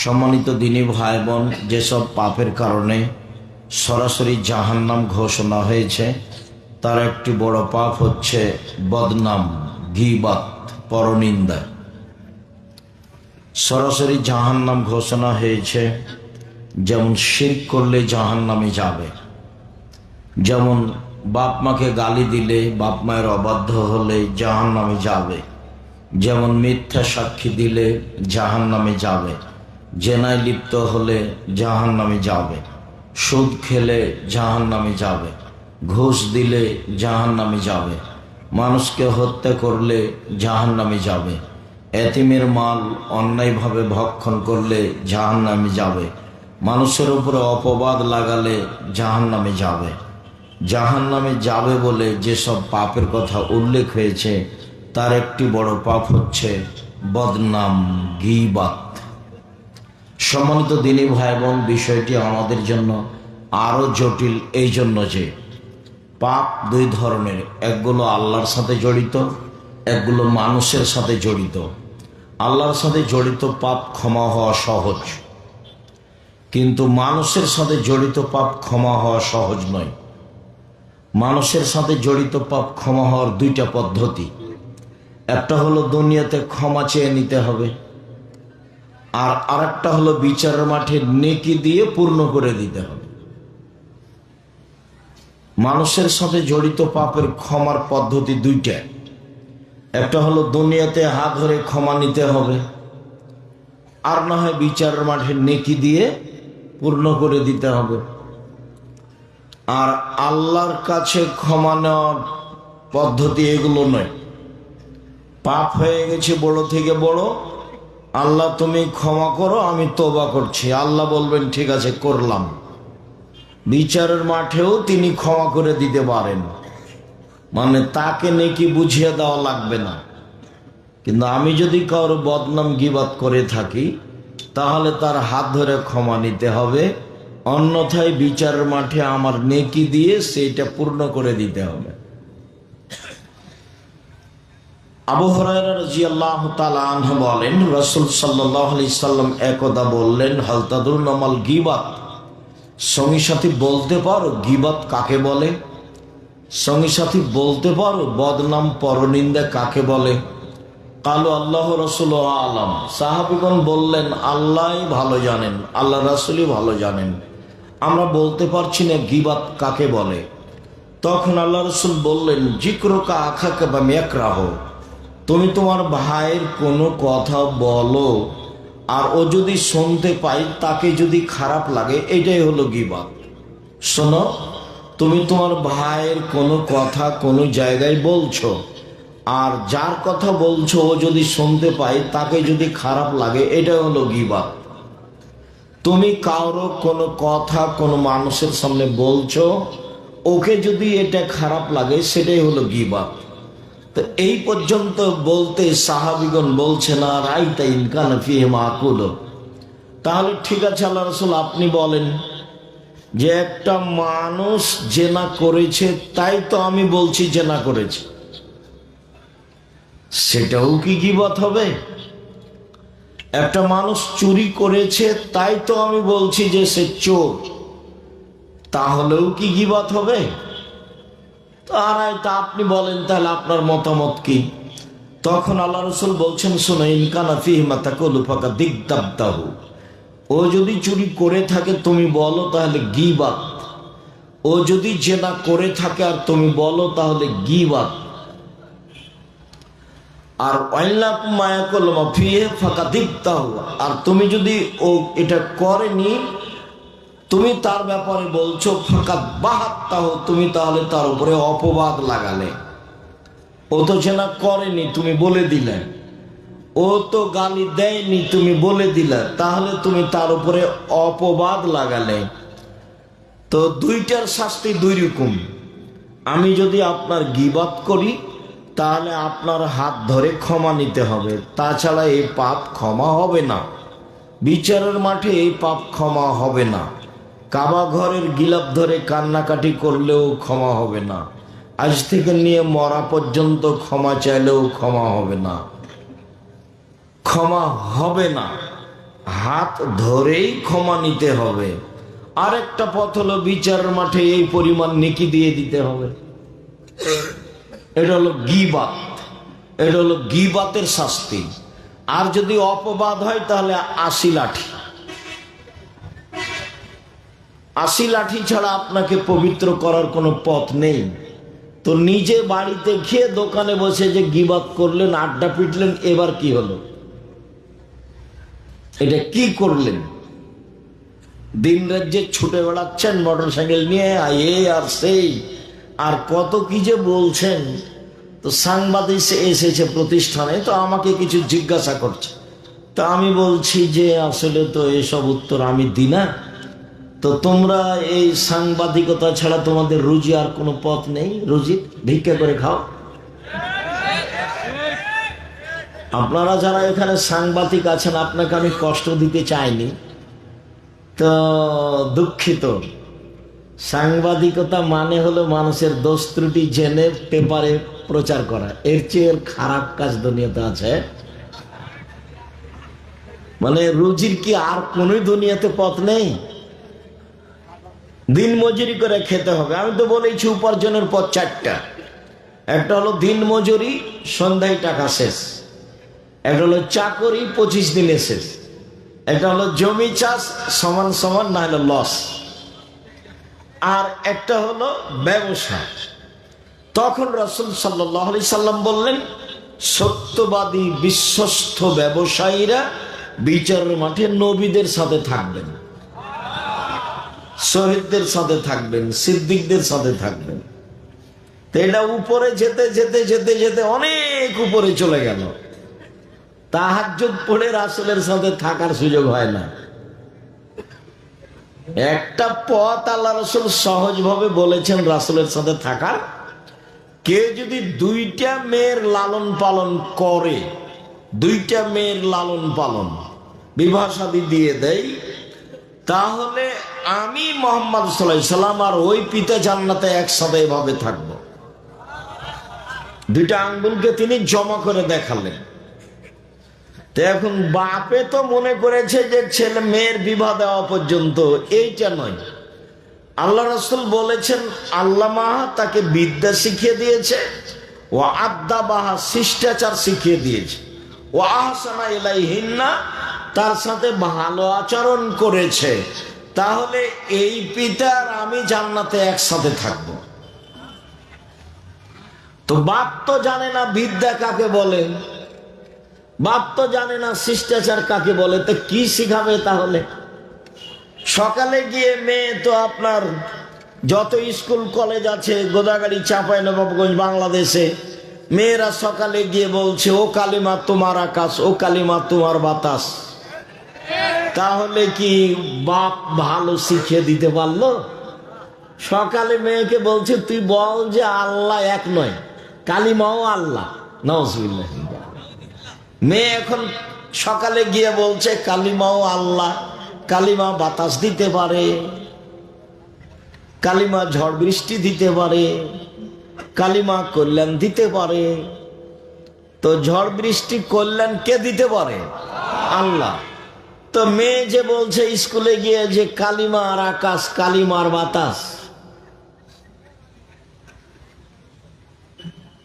সম্মানিত দিনী ভাই বোন, যেসব পাপের কারণে সরাসরি জাহান্নাম ঘোষণা হয়েছে তার একটি বড় পাপ হচ্ছে বদনাম, গীবাত, পরনিন্দা। সরাসরি জাহান্নাম ঘোষণা হয়েছে। যেমন শিরক করলে জাহান্নামে যাবে, যেমন বাপ মাকে গালি দিলে, বাপ মায়ের অবাধ্য হলে জাহান্নামে যাবে, যেমন মিথ্যা সাক্ষী দিলে জাহান্নামে যাবে, জেনায় লিপ্ত হলে জাহান্নামে যাবে, সুদ খেলে জাহান্নামে যাবে, ঘুষ দিলে জাহান্নামে যাবে, মানুষকে হত্যা করলে জাহান্নামে যাবে, এতিমের মাল অন্যায়ভাবে ভক্ষণ করলে জাহান্নামে যাবে, মানুষের উপরে অপবাদ লাগালে জাহান্নামে যাবে। জাহান্নামে যাবে বলে যেসব পাপের কথা উল্লেখ হয়েছে তার একটি বড় পাপ হচ্ছে বদনাম, গীবাত। সম্মানিত দিনী ভাই বোন, বিষয়টি আমাদের জন্য আরো জটিল এই জন্য যে পাপ দুই ধরনের, একগুলো আল্লাহর সাথে জড়িত, একগুলো মানুষের সাথে জড়িত। আল্লাহর সাথে জড়িত পাপ ক্ষমা হওয়া সহজ, কিন্তু মানুষের সাথে জড়িত পাপ ক্ষমা হওয়া সহজ নয়। মানুষের সাথে জড়িত পাপ ক্ষমা হওয়ার দুইটা পদ্ধতি। একটা হলো দুনিয়াতে ক্ষমা চেয়ে নিতে হবে, আর আরেকটা হলো বিচারের মাঠে নেকি দিয়ে পূর্ণ করে দিতে হবে। মানুষের সাথে জড়িত পাপের ক্ষমার পদ্ধতি দুইটা। একটা হলো দুনিয়াতে হাত ধরে ক্ষমা নিতে হবে, আর না হয় বিচারের মাঠে নেকি দিয়ে পূর্ণ করে দিতে হবে। আর আল্লাহর কাছে ক্ষমা নেওয়ার পদ্ধতি এগুলো নয়। পাপ হয়ে গেছে বড় থেকে বড়, আল্লাহ তুমি ক্ষমা করো, আমি তওবা করছি। আল্লাহ বলবেন ঠিক আছে, করলাম। বিচারের মাঠেও তিনি ক্ষমা করে দিতে পারেন, মানে তাকে নেকি বুঝিয়ে দেওয়া লাগবে না। কিন্তু আমি যদি কারো বদনাম, গীবাত করে থাকি তাহলে তার হাত ধরে ক্ষমা নিতে হবে, অন্যথায় বিচারের মাঠে আমার নেকি দিয়ে সেইটা পূর্ণ করে দিতে হবে। আবু হুরায়রা রাদিয়াল্লাহু তাআলা আনহু বলেন, রাসূল সাল্লাল্লাহু আলাইহি সাল্লাম একদা বললেন, হাল তাদুরুনা মাল গীবাত, সঙ্গী সাথী বলতে পারো গীবাত কাকে বলে? সঙ্গী সাথী বলতে পারো বদনাম, পরনিন্দা কাকে বলে? কালু আল্লাহ রাসূলু আলাম। সাহাবীগণ বললেন, আল্লাহই ভালো জানেন, আল্লাহ রাসূলই ভালো জানেন, আমরা বলতে পারছি না গীবাত কাকে বলে। তখন আল্লাহ রাসূল বললেন, যিকরুকা আখাকা বা ইয়াকরাহ, তুমি তোমার ভাইয়ের কোনো কথা বলো আর ও যদি শুনতে পাই তাকে যদি খারাপ লাগে, এটাই হলো গীবাত। শোনো, তুমি তোমার ভাইয়ের কোনো কথা কোনো জায়গায় বলছো, আর যার কথা বলছো ও যদি শুনতে পাই তাকে যদি খারাপ লাগে, এটাই হলো গীবাত। তুমি কারো কোনো কথা কোনো মানুষের সামনে বলছো, ওকে যদি এটা খারাপ লাগে, সেটাই হলো গীবাত। তো এই পর্যন্ত বলতে সাহাবীগণ বলছে না, রাইতা ইনকান ফিহি মাকুল, তাহলে ঠিক আছে আল্লাহ রাসূল আপনি বলেন যে একটা মানুষ জেনা করেছে তাই তো আমি বলছি জেনা করেছে, সেটাও কি গীবাত হবে? একটা মানুষ চুরি করেছে তাই তো আমি বলছি যে সে চোর, তাহলেও কি গীবাত হবে? তা আপনি বলেন, তাহলে আপনার মতামত কি? তখন আল্লাহ রাসূল বলছেন, শোনো, ইনকানা ফিহি মা তাকুলু ফাকাদ দিগদাবতাহু, ও যদি চুরি করে থাকে তুমি বলো তাহলে গীবাত, ও যদি জেনা করে থাকে আর তুমি বলো তাহলে গীবাত। আর ওয়াইলাকুম মা ইয়াকুলু মা ফিহি ফাকাদ দিগতাহু, আর তুমি যদি ও এটা করেনি তুমি তার ব্যাপারে বলছো ফাকাদ বাহাত্তাহু, তুমি তাহলে তার উপরে অপবাদ লাগালে। ও তো জেনা করেনি, তুমি বলে দিলে। ও তো গালি দেয়নি, তুমি বলে দিলে, তাহলে তুমি তার উপরে অপবাদ লাগালে। তো দুইটার শাস্তি দুই রকম। আমি যদি আপনার গীবাত করি তাহলে আপনার হাত ধরে ক্ষমা নিতে হবে, তাছাড়া এই পাপ ক্ষমা হবে না। বিচারের মাঠে এই পাপ ক্ষমা হবে না। কাবা ঘরের গিলাপ ধরে কান্নাকাটি করলেও ক্ষমা হবে না। আজ থেকে নিয়ে মরা পর্যন্ত ক্ষমা চাইলেও ক্ষমা হবে না, ক্ষমা হবে না। হাত ধরেই ক্ষমা নিতে হবে। আরেকটা পথ হলো বিচার মাঠে এই পরিমাণ নেকি দিয়ে দিতে হবে। এটা হলো গীবাত, এটা হলো গীবাতের শাস্তি। আর যদি অপবাদ হয় তাহলে ৮০ লাঠি। ৮০ লাঠি ছাড়া আপনাকে পবিত্র করার কোনো পথ নেই। তো নিজে বাড়িতে খেয়ে দোকানে বসে যে গীবাত করলেন, আড্ডা পিটলেন, এবার কি হলো? এটা কি করলেন? দিন রাত যে ছুটে বেড়াচ্ছেন মোটর সাইকেল নিয়ে, আর সেই আর কত কি যে বলছেন। তো সাংবাদিক এসেছে প্রতিষ্ঠানে, তো আমাকে কিছু জিজ্ঞাসা করছে। তো আমি বলছি যে আসলে তো এসব উত্তর আমি দিই না। তো তোমরা এই সাংবাদিকতা ছাড়া তোমাদের রুজি আর কোনো পথ নেই? রুজি ভিক্ষা করে খাও। আপনারা যারা এখানে সাংবাদিক আছেন, আপনাকে আমি কষ্ট দিতে চাইনি, তো দুঃখিত। সাংবাদিকতা মানে হলো মানুষের দোষ ত্রুটি জেনে পেপারে প্রচার করা। এর চেয়ে খারাপ কাজ দুনিয়াতে আছে? মানে রুজির কি আর কোন দুনিয়াতে পথ নেই? দিন মজুরি করে খেতে হবে। আমি তো বলেছি উপার্জনের পথ ৪টা। একটা হলো দিন মজুরি, সন্ধ্যায় টাকা শেষ। একটা হলো চাকরি, 25 দিনে শেষ। একটা হলো জমি চাষ, সমান সমান না হলো লস। আর একটা হলো ব্যবসা। তখন রাসূল সাল্লাল্লাহু আলাইহি সাল্লাম বললেন, সত্যবাদী বিশ্বস্ত ব্যবসায়ীরা বিচারের মাঠে নবীদের সাথে থাকবেন, শহীদদের সাথে থাকবেন, সিদ্দিকদের সাথে থাকবেন। তো এটা উপরে যেতে যেতে যেতে যেতে অনেক উপরে চলে গেল। তাহাজ্জুদ পড়ে রাসূলের সাথে থাকার সুযোগ হয় না। একটা পথ আল্লাহ রাসূল সহজভাবে বলেছেন রাসূলের সাথে থাকার। কে যদি 2টা মেয়ের লালন পালন করে, 2টা মেয়ের লালন পালন বিবাহ শাদী দিয়ে দেয়, তাহলে আমি মুহাম্মদ সাল্লাল্লাহু আলাইহি সাল্লাম আর ওই পিতা জান্নাতে একসাথে এভাবে থাকবো। 2টা আঙ্গুলকে তিনি জমা করে দেখালেন। তো এখন বাপে তো মনে করেছে যে ছেলে মেয়ের বিবাহ দেওয়া পর্যন্ত, এইটা নয়। আল্লাহ রাসূল বলেছেন, আল্লামাহা তাকে বিদ্যা শিখিয়ে দিয়েছে, ও আদ্দাবাহা শিষ্টাচার শিখিয়ে দিয়েছে, ও আহসানা ইলাইহিন্না তার সাথে ভালো আচরণ করেছে। তাহলে এই পিতার আমি জান্নাতে একসাথে থাকব। তো বাপ তো জানে না বিদ্যা কাকে বলে, বাপ তো জানে না শিষ্টাচার কাকে বলে, তো কি শিখাবে তাহলে? সকালে গিয়ে মেয়ে তো আপনার যত স্কুল কলেজ আছে গোদাগাড়ি, চাঁপাইনবাবগঞ্জ, বাংলাদেশে, মেয়েরা সকালে গিয়ে বলছে, ও কালিমা তোমার আকাশ, ও কালিমা তোমার বাতাস। তাহলে কি বাপ ভালো শিখিয়ে দিতে পারলো? সকালে মেয়েকে বলছে, তুই বল যে আল্লাহ এক নয়, কালিমাও আল্লাহ। নাউজুবিল্লাহ। মেয়ে এখন সকালে গিয়ে বলছে কালিমাও আল্লাহ, কালিমা বাতাস দিতে পারে, কালিমা ঝড় বৃষ্টি দিতে পারে, কালিমা কল্যাণ দিতে পারে। তো ঝড় বৃষ্টি কল্যাণ কে দিতে পারে? আল্লাহ। তো মেয়ে যে বলছে স্কুলে গিয়ে যে কালিমার আকাশ, কালিমার বাতাস।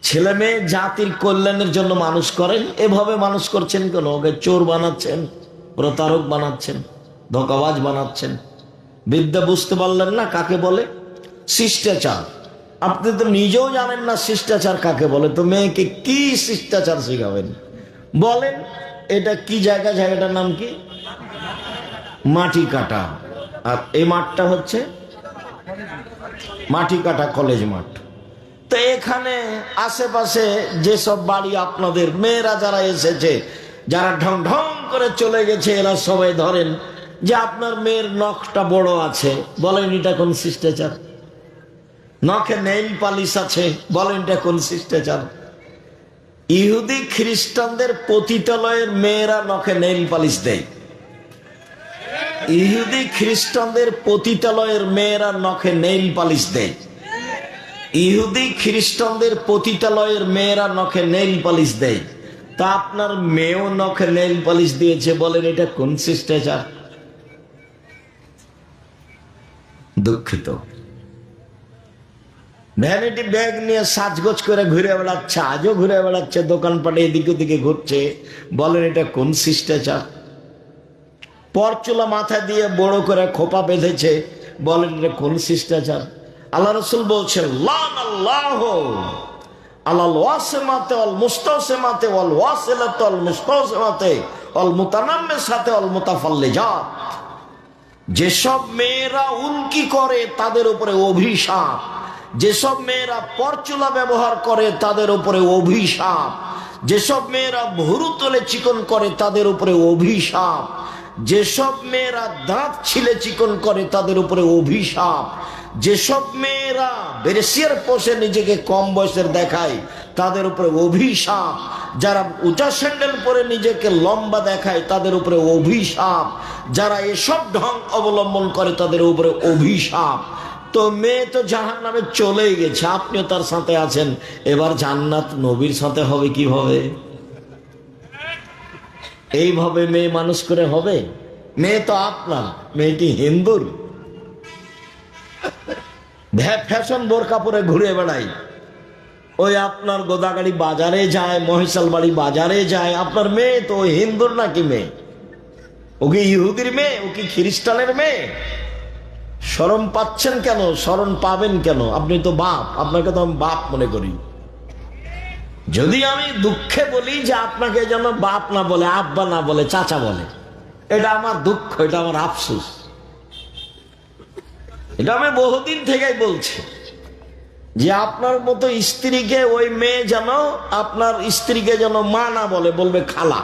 ছেলে মেয়ে জাতির কল্যাণের জন্য মানুষ করেন, এভাবে মানুষ করছেন কেন? ওকে চোর বানাচ্ছেন, প্রতারক বানাচ্ছেন, ধোঁকাবাজ বানাচ্ছেন। বিদ্যা বুঝতে পারলেন না কাকে বলে? শিষ্টাচার। আপনি তো নিজেও জানেন না শিষ্টাচার কাকে বলে, তো মেয়েকে কি শিষ্টাচার শিখাবেন? বলেন এটা কি জায়গা? জায়গাটার নাম কি? মাটি কাটা। আর এই মাঠটা হচ্ছে মাটি কাটা কলেজ মাঠ। তো এখানে আশেপাশে যেসব বাড়ি আপনাদের, মেয়েরা যারা এসেছে, যারা ঢং ঢং করে চলে গেছে, এরা সবাই ধরেন যে আপনার মেয়ের নখটা বড় আছে, বলেন এটা কোন শিষ্টাচার? নখে নেইল পালিশ আছে, বলেন এটা কোন শিষ্টাচার? ইহুদি খ্রিস্টানদের পতিতালয়ের মেয়েরা নখে নেইল পালিশ দেয়। ইহুদি খ্রিস্টানদের পতিতালয়ের মেয়েরা নখে নেইল পালিশ দেয়। ইহুদি খ্রিস্টানদের পতিতালয়ের মেয়েরা নখে নেইল পালিশ দেয়। তা আপনার মেয়েও নখে নেইল পলিশ দিয়েছে, বলেন এটা কোন শিষ্টাচার? দুঃখিত। ভ্যানিটি ব্যাগ নিয়ে সাজগোজ করে ঘুরে বেড়াচ্ছে, আজও ঘুরে বেড়াচ্ছে, দোকানপাটে এদিকে ওদিকে ঘুরছে, বলেন এটা কোন শিষ্টাচার? পরচুলা মাথা দিয়ে বড় করে খোপা বেঁধেছে, বলেন এটা কোন শিষ্টাচার? আল্লাহ রাসূল বলছেন লান আল্লাহ আলাল ওয়াসিমাতে ওয়াল মুস্তাসিমাতে ওয়াল ওয়াসিলাতে ওয়াল মুস্তাসিমাতে ওয়াল মুতানাম্মিসাতে ওয়াল মুতাফাল্লিজাত। যেসব মেয়েরা উল্কি করে তাদের উপরে অভিশাপ, যেসব মেয়েরা পরচুলা ব্যবহার করে তাদের উপরে অভিশাপ, যেসব মেয়েরা ভুরু তোলে চিকন করে তাদের উপরে অভিশাপ, যেসব মেয়েরা দাঁত ছিলে চিকন করে তাদের উপরে অভিশাপ, যেসব মেয়েরা বেরেসিয়ার পোষে নিজেকে কম বয়সের দেখায় তাদের উপরে অভিশাপ, যারা উঁচা স্যান্ডেল পরে নিজেকে লম্বা দেখায় তাদের উপরে অভিশাপ, যারা এসব ঢং অবলম্বন করে তাদের উপরে অভিশাপ। তো মেয়ে তো জাহান্নামে চলেই গেছে, আপনিও তার সাথে আছেন, এবার জান্নাত নবীর সাথে হবে কিভাবে? এইভাবে মেয়ে মানুষ করে হবে? মেয়ে তো আপনার, মেয়েটি হিন্দুর। ফ্যাশন বোরকা পরে ঘুরে বেড়াই, ওই আপনার গোদাগাড়ি বাজারে যায়, মহিষাল বাড়ি বাজারে যায়। আপনার মেয়ে তো হিন্দুর নাকি মেয়ে? ও কি ইহুদির মেয়ে? ও কি খ্রিস্টানের মেয়ে? শরম পাচ্ছেন কেন? শরম পাবেন কেন? আপনি তো বাপ, আপনাকে তো আমি বাপ মনে করি। যদি আমি দুঃখে বলি যে আপনাকে যেন বাপ না বলে, আব্বা না বলে, চাচা বলে, এটা আমার দুঃখ, এটা আমার আফসোস। এটা আমি বহুদিন থেকেই বলছি যে আপনার মতো স্ত্রীকে ওই মেয়ে যেন আপনার স্ত্রীকে যেন মা না বলে, বলবে খালা।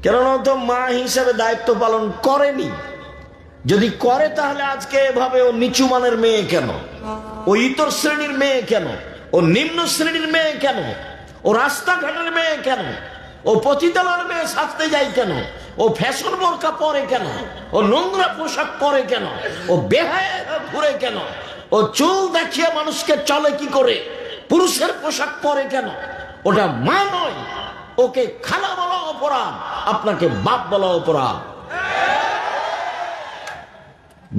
কেননা তো মা হিসেবে দায়িত্ব পালন করেনি। যদি করে তাহলে আজকে এভাবে ও নিচু মানের মেয়ে কেন? ও ইতর শ্রেণীর মেয়ে কেন? ও নিম্ন শ্রেণীর মেয়ে কেন? ও রাস্তাঘাটের মেয়ে কেন? ও পতিতালয়ের মেয়ে সাজতে যায় কেন? ও ফ্যাশন বোরকা পরে কেন? ও নোংরা পোশাক পরে কেন? ও বেহায়া ঘুরে কেন? ও চুল দেখিয়ে মানুষকে চলে কি করে? পুরুষের পোশাক পরে কেন? ওটা মা নয়, ওকে খালা বলা অপরাধ, আপনাকে বাপ বলা অপরাধ।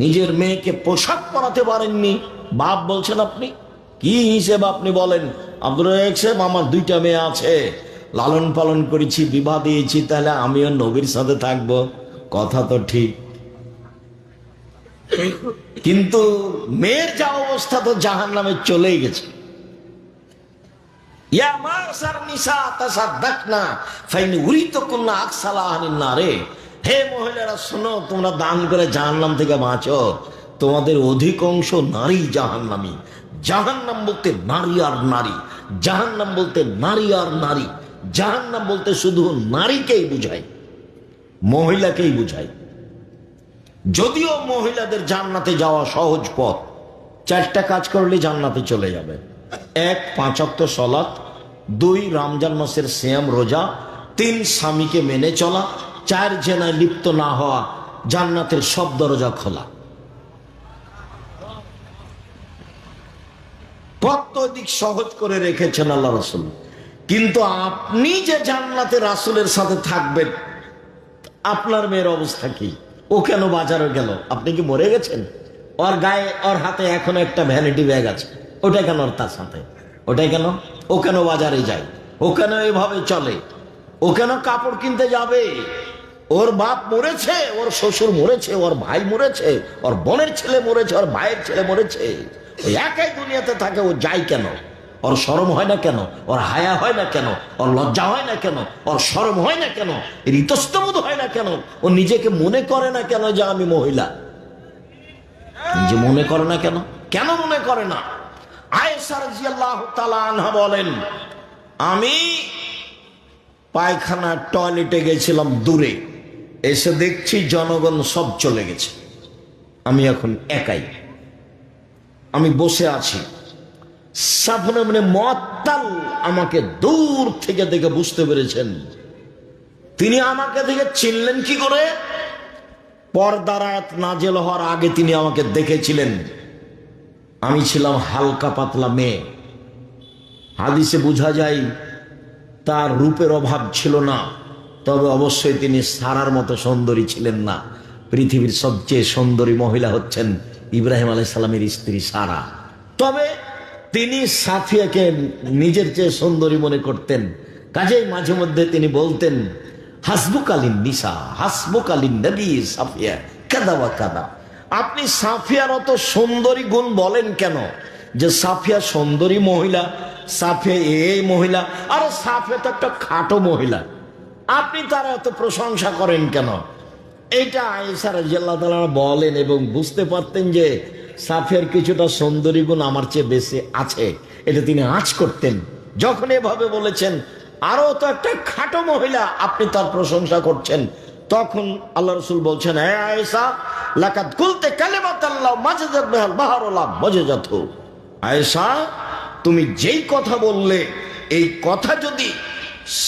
নিজের মেয়েকে পোশাক পরাতে পারেননি, বাপ বলছেন আপনি? কি হিসেবে আপনি বলেন? আব্দুর রাজ্জাক সাহেব, আমার 2টা মেয়ে আছে, লালন পালন করেছি, বিবাহ দিয়েছি, তাহলে আমিও নবীর সাথে থাকবো। কথা তো ঠিক, কিন্তু মেয়ের যা অবস্থা তো জাহান্নামে চলেই গেছে। ইয়া মাসার নিসা তাসাদদাকনা ফাইন উরিতুকুন্না আকসালাহানিন নারে। হে মহিলারা শোনো, তোমরা দান করে জাহান্নাম থেকে বাঁচো, তোমাদের অধিকাংশ নারী জাহান্নামী। জাহান্নাম বলতে নারী আর নারী, জাহান্নাম বলতে নারী আর নারী, জাহান্নাম বলতে শুধু নারীকেই বুঝায়, মহিলাকেই বুঝায়। যদিও মহিলাদের জান্নাতে যাওয়া সহজ পথ, 4টা কাজ করলে জান্নাতে চলে যাবে। 1, 5 ওয়াক্ত সালাত, 2, রমজান মাসের সিয়াম রোজা, 3, স্বামীকে মেনে চলা, 4, জেনায় লিপ্ত না হওয়া। জান্নাতের সব দরজা খোলা, পথ দিক সহজ করে রেখেছেন আল্লাহ রাসূল। কিন্তু আপনি যে জান্নাতে রাসূলের সাথে থাকবেন, আপনার মেয়ের অবস্থা কি? ও কেন বাজারে গেল? আপনি কি মরে গেছেন? ওর গায়ে, ওর হাতে এখন একটা ভ্যানিটি ব্যাগ আছে, ওটা কেন তার সাথে? ওটাই কেন? ও কেন বাজারে যায়? ও কেন এভাবে চলে? ও কেন কাপড় কিনতে যাবে? ওর বাপ মরেছে, ওর শ্বশুর মরেছে, ওর ভাই মরেছে, ওর বোনের ছেলে মরেছে, ওর ভাইয়ের ছেলে মরেছে, ওই একই দুনিয়াতে থাকে, ও যায় কেন? ওর শরম হয় না কেন? ওর হায়া হয় না কেন? ওর লজ্জা হয় না কেন? ওর শরম হয় না কেন? এর ইতস্তবোধ হয় না কেন? ও নিজেকে মনে করে না কেন যে আমি মহিলা? নিজে মনে করে না কেন? কেন মনে করে না? আয়েশা রাদিয়াল্লাহু তাআলা আনহা বলেন, আমি পায়খানা টয়লেটে গেছিলাম দূরে, এসে দেখছি জনগণ সব চলে গেছে, আমি এখন একাই, আমি বসে আছি। সাফনে মানে মুআত্তাল আমাকে দূর থেকে দেখে বুঝতে পেরেছেন। তিনি আমাকে দেখে চিনলেন কি করে? পর্দার আয়াত নাজেল হওয়ার আগে তিনি আমাকে দেখেছিলেন। আমি ছিলাম হালকা পাতলা মেয়ে। হাদিসে বোঝা যায় তার রূপের অভাব ছিল না, তবে অবশ্যই তিনি সারার মতো সুন্দরী ছিলেন না। পৃথিবীর সবচেয়ে সুন্দরী মহিলা হচ্ছেন ইব্রাহিম আলাইহিস সালামের স্ত্রী সারা। তবে তিনি সাফিয়াকে নিজের চেয়ে সুন্দরী মনে করতেন। কাজেই মাঝে মধ্যে তিনি বলতেন, হাসবুকালীন নিসা হাসবুকালীন নবী সাফিয়া কাদা বা কাদা। আপনি সাফিয়ার অত সুন্দরী গুণ বলেন কেন? যে সাফিয়া সুন্দরী মহিলা, সাফিয়া এই মহিলা, আর সাফিয়া তো একটা খাটো মহিলা, আপনি তার এত প্রশংসা করেন কেন? এইটা আয়েশা রাদিয়াল্লাহু তাআলা বলেন, এবং বুঝতে পারতেন যে সাফিয়ার কিছুটা সুন্দরী গুণ আমার চেয়ে বেশি আছে, এটা তিনি আঁচ করতেন। যখন এভাবে বলেছেন, আরো তো একটা খাটো মহিলা, আপনি তার প্রশংসা করছেন, তখন আল্লাহ রাসূল বলছেন, হে আয়েশা, লাকাদ কুলতে কালিমাতাল্লাহ মাজাজাত বিহাল বাহরুল্লাহ মাজাজাতহু। আয়েশা, তুমি যেই কথা বললে, এই কথা যদি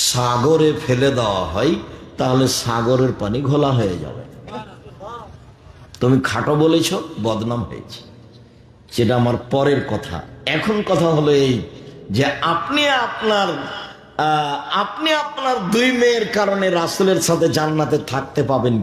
সাগরে ফেলে দেওয়া হয় তাহলে সাগরের পানি ঘোলা হয়ে যাবে। তুমি খাটো বলেছ, বদনাম হয়েছে, সেটা আমার পরের কথা। এখন কথা হলো এই যে আপনি আপনার দুই মেয়ের কারণে রাসূলের সাথে জান্নাতে থাকতে পাবেন।